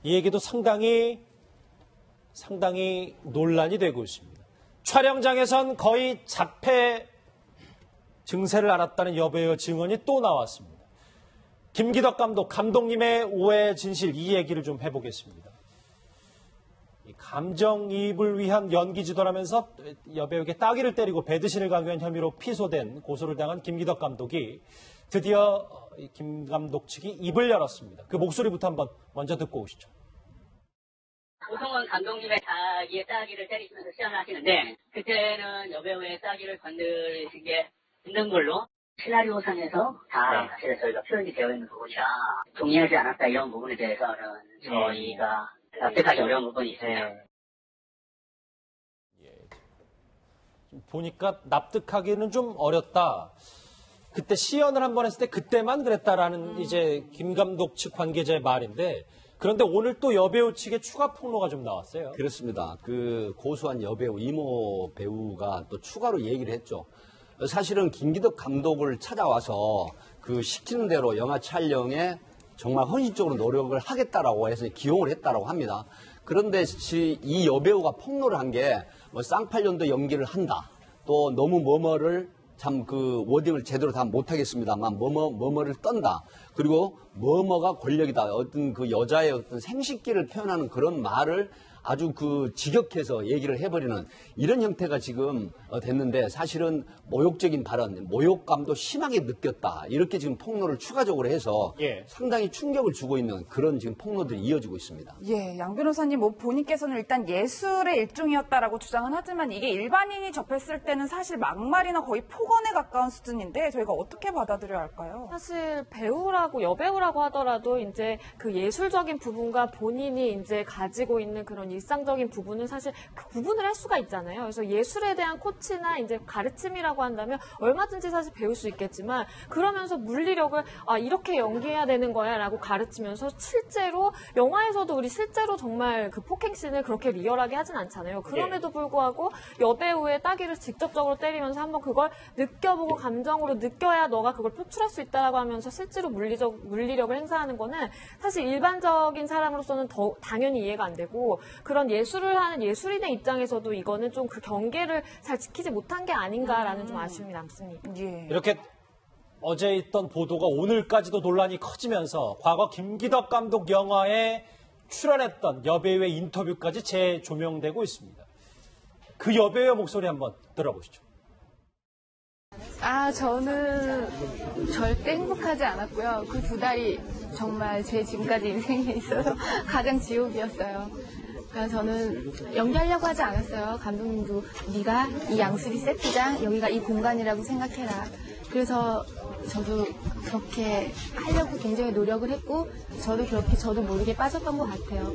이 얘기도 상당히 논란이 되고 있습니다. 촬영장에선 거의 자폐 증세를 앓았다는 여배우의 증언이 또 나왔습니다. 김기덕 감독님의 오해 진실, 이 얘기를 좀 해보겠습니다. 감정이입을 위한 연기 지도라면서 여배우에게 따귀를 때리고 배드신을 강요한 혐의로 고소를 당한 김기덕 감독이 드디어 김 감독 측이 입을 열었습니다. 그 목소리부터 한번 먼저 듣고 오시죠. 오성원 감독님의 따귀를 때리시면서 시연을 하시는데 그때는 여배우의 따귀를 건드리신 게 있는 걸로 시나리오상에서 다 사실 저희가 표현이 되어 있는 부분이라 동의하지 않았다 이런 부분에 대해서는 저희가 납득하기 어려운 부분이 있습니다. 보니까 납득하기는 좀 어렵다. 그때 시연을 한번 했을 때 그때만 그랬다라는 이제 김 감독 측 관계자의 말인데, 그런데 오늘 또 여배우 측의 추가 폭로가 좀 나왔어요. 그렇습니다. 그 고소한 여배우 이모 배우가 또 추가로 얘기를 했죠. 사실은 김기덕 감독을 찾아와서 그 시키는 대로 영화 촬영에 정말 헌신적으로 노력을 하겠다라고 해서 기용을 했다라고 합니다. 그런데 이 여배우가 폭로를 한 게 뭐 쌍팔년도 연기를 한다. 또 너무 뭐뭐를 참 그 워딩을 제대로 다 못하겠습니다만 뭐뭐를 떤다. 그리고 뭐뭐가 권력이다. 어떤 그 여자의 어떤 생식기를 표현하는 그런 말을 아주 그 직역해서 얘기를 해버리는 이런 형태가 지금 됐는데, 사실은 모욕적인 발언, 모욕감도 심하게 느꼈다. 이렇게 지금 폭로를 추가적으로 해서 상당히 충격을 주고 있는 그런 지금 폭로들이 이어지고 있습니다. 예, 양 변호사님, 뭐 본인께서는 일단 예술의 일종이었다라고 주장은 하지만 이게 일반인이 접했을 때는 사실 막말이나 거의 폭언에 가까운 수준인데 저희가 어떻게 받아들여야 할까요? 사실 배우라고 여배우라고 하더라도 이제 그 예술적인 부분과 본인이 이제 가지고 있는 그런 일상적인 부분은 사실 그 구분을 할 수가 있잖아요. 그래서 예술에 대한 코치나 이제 가르침이라고 한다면 얼마든지 사실 배울 수 있겠지만, 그러면서 물리력을 이렇게 연기해야 되는 거야라고 가르치면서 실제로 영화에서도 우리 실제로 정말 그 폭행씬을 그렇게 리얼하게 하진 않잖아요. 그럼에도 불구하고 여배우의 따귀를 직접적으로 때리면서 한번 그걸 느껴보고 감정으로 느껴야 너가 그걸 표출할 수 있다라고 하면서 실제로 물리력을 행사하는 거는 사실 일반적인 사람으로서는 더 당연히 이해가 안 되고, 그런 예술을 하는 예술인의 입장에서도 이거는 좀 그 경계를 잘 지키지 못한 게 아닌가라는 좀 아쉬움이 남습니다. 예. 이렇게 어제 있던 보도가 오늘까지도 논란이 커지면서 과거 김기덕 감독 영화에 출연했던 여배우의 인터뷰까지 재조명되고 있습니다. 그 여배우의 목소리 한번 들어보시죠. 저는 절대 행복하지 않았고요. 그 2달이 정말 제 지금까지 인생에 있어서 가장 지옥이었어요. 저는 연기하려고 하지 않았어요. 감독님도 네가 이 양수리 세트장, 여기가 이 공간이라고 생각해라. 그래서 저도 그렇게 하려고 굉장히 노력을 했고, 저도 그렇게 저도 모르게 빠졌던 것 같아요.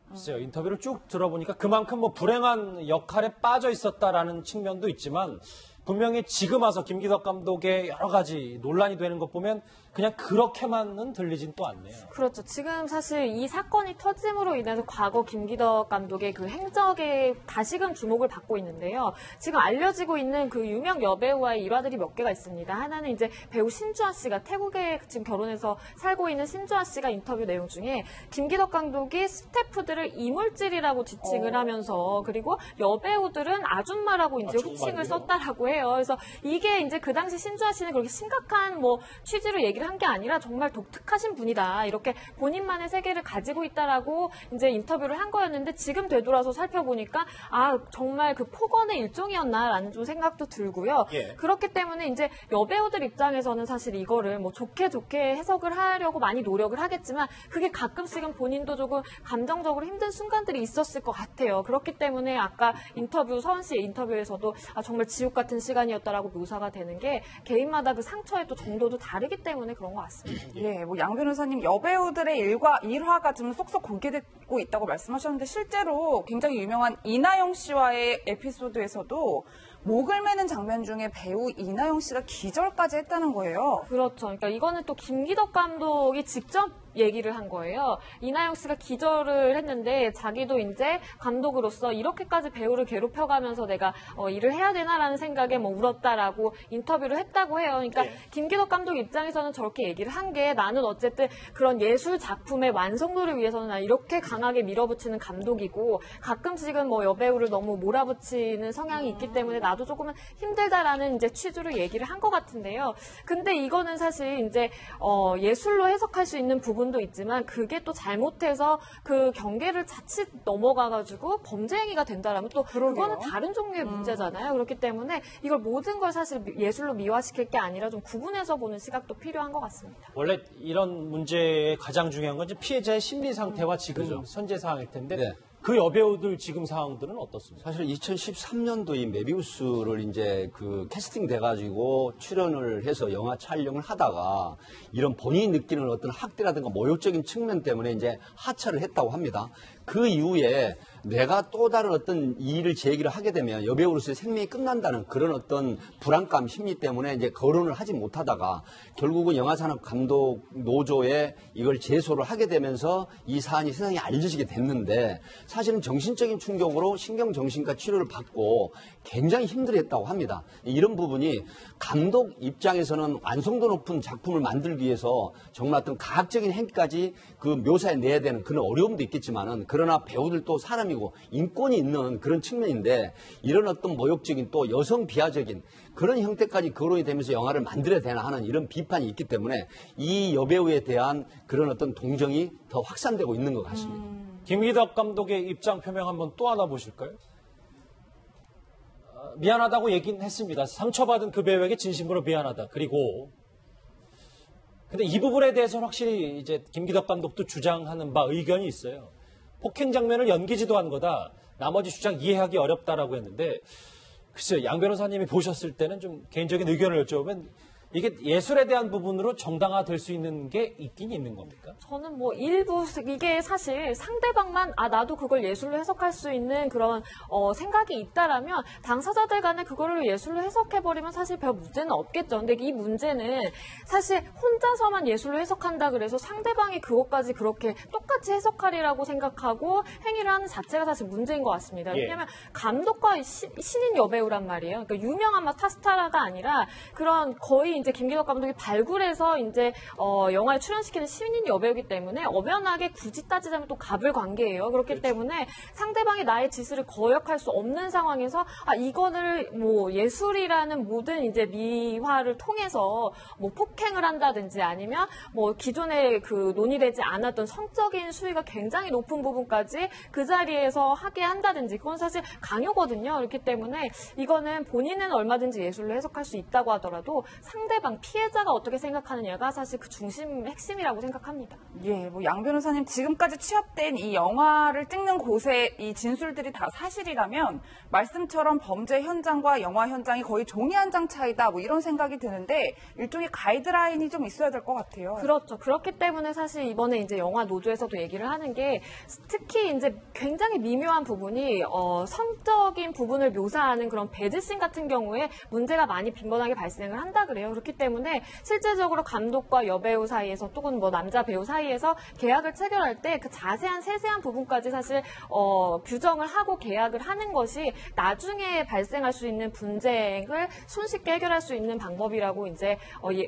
글쎄요, 인터뷰를 쭉 들어보니까 그만큼 뭐 불행한 역할에 빠져 있었다라는 측면도 있지만, 분명히 지금 와서 김기덕 감독의 여러 가지 논란이 되는 것 보면 그냥 그렇게만은 들리진 또 않네요. 그렇죠. 지금 사실 이 사건이 터짐으로 인해서 과거 김기덕 감독의 그 행적에 다시금 주목을 받고 있는데요. 지금 알려지고 있는 그 유명 여배우와의 일화들이 몇 개가 있습니다. 하나는 이제 배우 신주아 씨가 태국에 지금 결혼해서 살고 있는 신주아 씨가 인터뷰 내용 중에 김기덕 감독이 스태프들을 이물질이라고 지칭을 하면서, 그리고 여배우들은 아줌마라고 이제 호칭을 썼다라고 해요. 그래서 이게 이제 그 당시 신주아 씨는 그렇게 심각한 뭐 취지로 얘기를 한 게 아니라 정말 독특하신 분이다, 이렇게 본인만의 세계를 가지고 있다라고 이제 인터뷰를 한 거였는데, 지금 되돌아서 살펴보니까 정말 그 폭언의 일종이었나라는 좀 생각도 들고요. 그렇기 때문에 이제 여배우들 입장에서는 사실 이거를 뭐 좋게 해석을 하려고 많이 노력을 하겠지만, 그게 가끔씩은 본인도 조금 감정적으로 힘든 순간들이 있었을 것 같아요. 그렇기 때문에 아까 서원 씨의 인터뷰에서도 정말 지옥 같은 시간이었다라고 묘사가 되는 게 개인마다 그 상처의 또 정도도 다르기 때문에 그런 것 같습니다. 예, 뭐 양 변호사님, 여배우들의 일화가 좀 속속 공개되고 있다고 말씀하셨는데, 실제로 굉장히 유명한 이나영 씨와의 에피소드에서도 목을 매는 장면 중에 배우 이나영 씨가 기절까지 했다는 거예요. 그렇죠. 그러니까 이거는 또 김기덕 감독이 직접 얘기를 한 거예요. 이나영 씨가 기절을 했는데 자기도 이제 감독으로서 이렇게까지 배우를 괴롭혀가면서 내가 일을 해야 되나라는 생각에 뭐 울었다라고 인터뷰를 했다고 해요. 그러니까 김기덕 감독 입장에서는 저렇게 얘기를 한 게 나는 어쨌든 그런 예술 작품의 완성도를 위해서는 난 이렇게 강하게 밀어붙이는 감독이고 가끔씩은 뭐 여배우를 너무 몰아붙이는 성향이 있기 때문에 나도 조금은 힘들다라는 이제 취지로 얘기를 한 것 같은데요. 근데 이거는 사실 이제 예술로 해석할 수 있는 부분도 있지만 그게 또 잘못해서 그 경계를 자칫 넘어가가지고 범죄 행위가 된다라면 또 그거는 다른 종류의 문제잖아요. 그렇기 때문에 이걸 모든 걸 사실 예술로 미화시킬 게 아니라 좀 구분해서 보는 시각도 필요한 것 같습니다. 원래 이런 문제의 가장 중요한 건 피해자의 심리 상태와 지금 현재 상황일 텐데 네. 그 여배우들 지금 상황들은 어떻습니까? 사실 2013년도 이 메비우스를 이제 그 캐스팅 돼가지고 출연을 해서 영화 촬영을 하다가 이런 본인이 느끼는 어떤 학대라든가 모욕적인 측면 때문에 이제 하차를 했다고 합니다. 그 이후에 내가 또 다른 어떤 일을 제기를 하게 되면 여배우로서의 생명이 끝난다는 그런 어떤 불안감 심리 때문에 이제 거론을 하지 못하다가 결국은 영화산업감독 노조에 이걸 제소를 하게 되면서 이 사안이 세상에 알려지게 됐는데 사실은 정신적인 충격으로 신경정신과 치료를 받고 굉장히 힘들었다고 합니다. 이런 부분이 감독 입장에서는 완성도 높은 작품을 만들기 위해서 정말 어떤 과학적인 행위까지 그 묘사해 내야 되는 그런 어려움도 있겠지만은 그러나 배우들도 사람이고 인권이 있는 그런 측면인데 이런 어떤 모욕적인 또 여성 비하적인 그런 형태까지 거론이 되면서 영화를 만들어야 되나 하는 이런 비판이 있기 때문에 이 여배우에 대한 그런 어떤 동정이 더 확산되고 있는 것 같습니다. 김기덕 감독의 입장 표명 한번 또 하나 보실까요? 미안하다고 얘기는 했습니다. 상처받은 그 배우에게 진심으로 미안하다. 그리고 근데 이 부분에 대해서는 확실히 이제 김기덕 감독도 주장하는 바 의견이 있어요. 폭행 장면을 연기지도 한 거다. 나머지 주장 이해하기 어렵다라고 했는데 글쎄요. 양 변호사님이 보셨을 때는 좀 개인적인 의견을 여쭤보면 이게 예술에 대한 부분으로 정당화될 수 있는 게 있긴 있는 겁니까? 저는 뭐 일부 이게 사실 상대방만 나도 그걸 예술로 해석할 수 있는 그런 생각이 있다라면 당사자들 간에 그거를 예술로 해석해버리면 사실 별 문제는 없겠죠. 근데 이 문제는 사실 혼자서만 예술로 해석한다 그래서 상대방이 그것까지 그렇게 똑같이 해석하리라고 생각하고 행위를 하는 자체가 사실 문제인 것 같습니다. 왜냐하면 감독과 신인 여배우란 말이에요. 그러니까 유명한 막 타스타라가 아니라 그런 거의 이제 김기덕 감독이 발굴해서 이제 영화에 출연시키는 신인 여배우이기 때문에 엄연하게 굳이 따지자면 또 갑을 관계예요. 그렇기 때문에 상대방이 나의 지시를 거역할 수 없는 상황에서 이거를 뭐 예술이라는 모든 이제 미화를 통해서 뭐 폭행을 한다든지 아니면 뭐 기존에 그 논의되지 않았던 성적인 수위가 굉장히 높은 부분까지 그 자리에서 하게 한다든지 그건 사실 강요거든요. 그렇기 때문에 이거는 본인은 얼마든지 예술로 해석할 수 있다고 하더라도 상대방 피해자가 어떻게 생각하느냐가 사실 그 중심 핵심이라고 생각합니다. 예, 뭐 양 변호사님 지금까지 취합된 이 영화를 찍는 곳의 이 진술들이 다 사실이라면 말씀처럼 범죄 현장과 영화 현장이 거의 종이 한 장 차이다 뭐 이런 생각이 드는데 일종의 가이드라인이 좀 있어야 될 것 같아요. 그렇죠. 그렇기 때문에 사실 이번에 이제 영화 노조에서도 얘기를 하는 게 특히 이제 굉장히 미묘한 부분이 성적인 부분을 묘사하는 그런 배드씬 같은 경우에 문제가 많이 빈번하게 발생을 한다 그래요. 그렇기 때문에 실제적으로 감독과 여배우 사이에서 또는 뭐 남자 배우 사이에서 계약을 체결할 때 그 자세한 세세한 부분까지 사실 규정을 하고 계약을 하는 것이 나중에 발생할 수 있는 분쟁을 손쉽게 해결할 수 있는 방법이라고 이제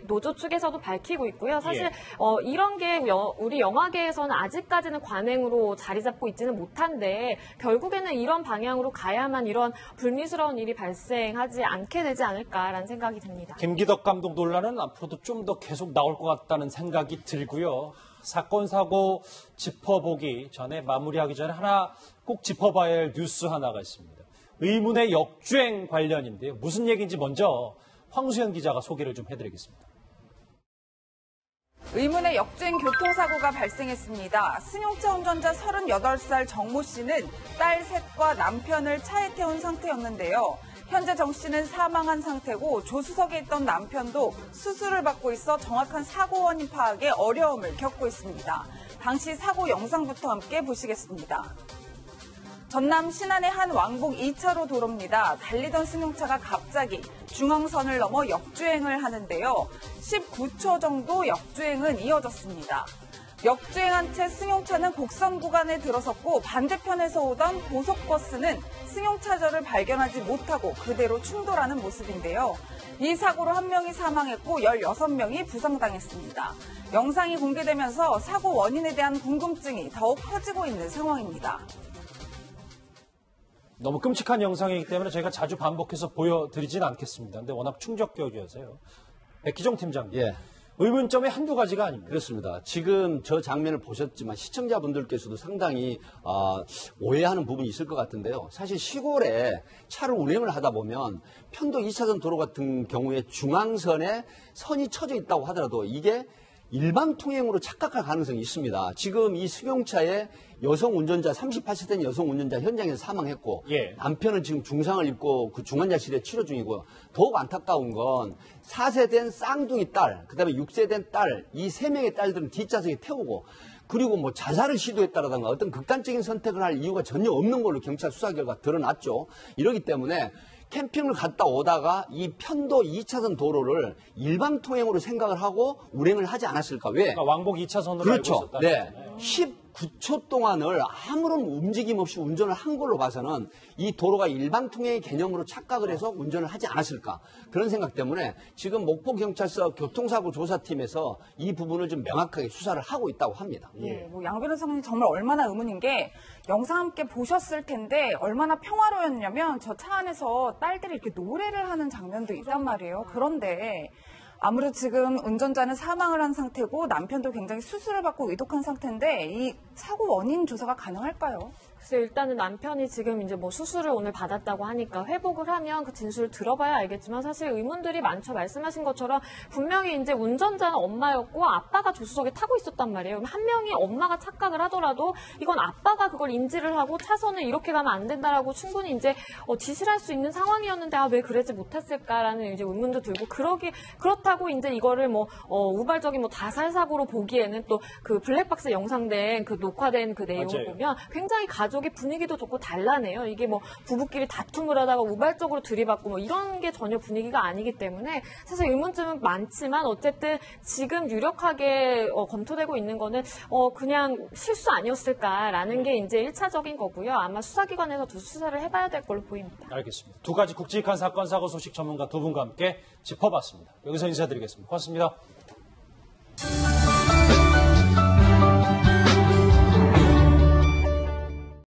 노조 측에서도 밝히고 있고요. 사실 이런 게 우리 영화계에서는 아직까지는 관행으로 자리 잡고 있지는 못한데 결국에는 이런 방향으로 가야만 이런 불미스러운 일이 발생하지 않게 되지 않을까라는 생각이 듭니다. 김기덕 감독 논란은 앞으로도 좀 더 계속 나올 것 같다는 생각이 들고요. 사건, 사고 짚어보기 전에 마무리하기 전에 하나 꼭 짚어봐야 할 뉴스 하나가 있습니다. 의문의 역주행 관련인데요. 무슨 얘기인지 먼저 황수연 기자가 소개를 좀 해드리겠습니다. 의문의 역주행 교통사고가 발생했습니다. 승용차 운전자 38살 정모 씨는 딸 셋과 남편을 차에 태운 상태였는데요. 현재 정 씨는 사망한 상태고 조수석에 있던 남편도 수술을 받고 있어 정확한 사고 원인 파악에 어려움을 겪고 있습니다. 당시 사고 영상부터 함께 보시겠습니다. 전남 신안의 한 왕복 2차로 도로입니다. 달리던 승용차가 갑자기 중앙선을 넘어 역주행을 하는데요. 19초 정도 역주행은 이어졌습니다. 역주행한 채 승용차는 곡선 구간에 들어섰고 반대편에서 오던 고속버스는 승용차저를 발견하지 못하고 그대로 충돌하는 모습인데요. 이 사고로 1명이 사망했고 16명이 부상당했습니다. 영상이 공개되면서 사고 원인에 대한 궁금증이 더욱 커지고 있는 상황입니다. 너무 끔찍한 영상이기 때문에 저희가 자주 반복해서 보여드리진 않겠습니다. 근데 워낙 충격적이어서요. 백기정 팀장님. 예. 의문점이 한두 가지가 아닙니다. 그렇습니다. 지금 저 장면을 보셨지만 시청자분들께서도 상당히 오해하는 부분이 있을 것 같은데요. 사실 시골에 차를 운행을 하다 보면 편도 2차선 도로 같은 경우에 중앙선에 선이 쳐져 있다고 하더라도 이게 일반 통행으로 착각할 가능성이 있습니다. 지금 이 승용차에 여성 운전자 38세 된 여성 운전자 현장에서 사망했고 예. 남편은 지금 중상을 입고 그 중환자실에 치료 중이고요. 더욱 안타까운 건 4세 된 쌍둥이 딸, 그다음에 6세 된 딸, 이 3명의 딸들은 뒷좌석에 태우고 그리고 뭐 자살을 시도했다라든가 어떤 극단적인 선택을 할 이유가 전혀 없는 걸로 경찰 수사 결과 드러났죠. 이러기 때문에 캠핑을 갔다 오다가 이 편도 2차선 도로를 일반 통행으로 생각을 하고 운행을 하지 않았을까? 왜? 그러니까 왕복 2차선으로 그렇죠. 알고 있었다. 네. 19초 동안을 아무런 움직임 없이 운전을 한 걸로 봐서는 이 도로가 일반 통행의 개념으로 착각을 해서 운전을 하지 않았을까? 그런 생각 때문에 지금 목포경찰서 교통사고조사팀에서 이 부분을 좀 명확하게 수사를 하고 있다고 합니다. 예, 양 변호사님 정말 얼마나 의문인 게 영상 함께 보셨을 텐데 얼마나 평화로웠냐면 저 차 안에서 딸들이 이렇게 노래를 하는 장면도 있단 말이에요. 그런데 아무래도 지금 운전자는 사망을 한 상태고 남편도 굉장히 수술을 받고 위독한 상태인데 이 사고 원인 조사가 가능할까요? 글쎄 일단은 남편이 지금 이제 뭐 수술을 오늘 받았다고 하니까 회복을 하면 그 진술을 들어봐야 알겠지만 사실 의문들이 많죠. 말씀하신 것처럼 분명히 이제 운전자는 엄마였고 아빠가 조수석에 타고 있었단 말이에요. 그럼 한 명이 엄마가 착각을 하더라도 이건 아빠가 그걸 인지를 하고 차선을 이렇게 가면 안 된다라고 충분히 이제 지시를 할 수 있는 상황이었는데 왜 그러지 못했을까라는 이제 의문도 들고 그렇다고 이제 이거를 우발적인 자살 사고로 보기에는 또 그 블랙박스 영상된 그 녹화된 그 내용을 맞아요. 보면 굉장히 가족의 분위기도 좋고 단란해요. 이게 부부끼리 다툼을 하다가 우발적으로 들이받고 이런 게 전혀 분위기가 아니기 때문에 사실 의문점은 많지만 어쨌든 지금 유력하게 검토되고 있는 거는 그냥 실수 아니었을까라는 게 이제 1차적인 거고요. 아마 수사기관에서 더 수사를 해봐야 될 걸로 보입니다. 알겠습니다. 두 가지 굵직한 사건 사고 소식 전문가 두 분과 함께 짚어봤습니다. 여기서 인사드리겠습니다. 고맙습니다.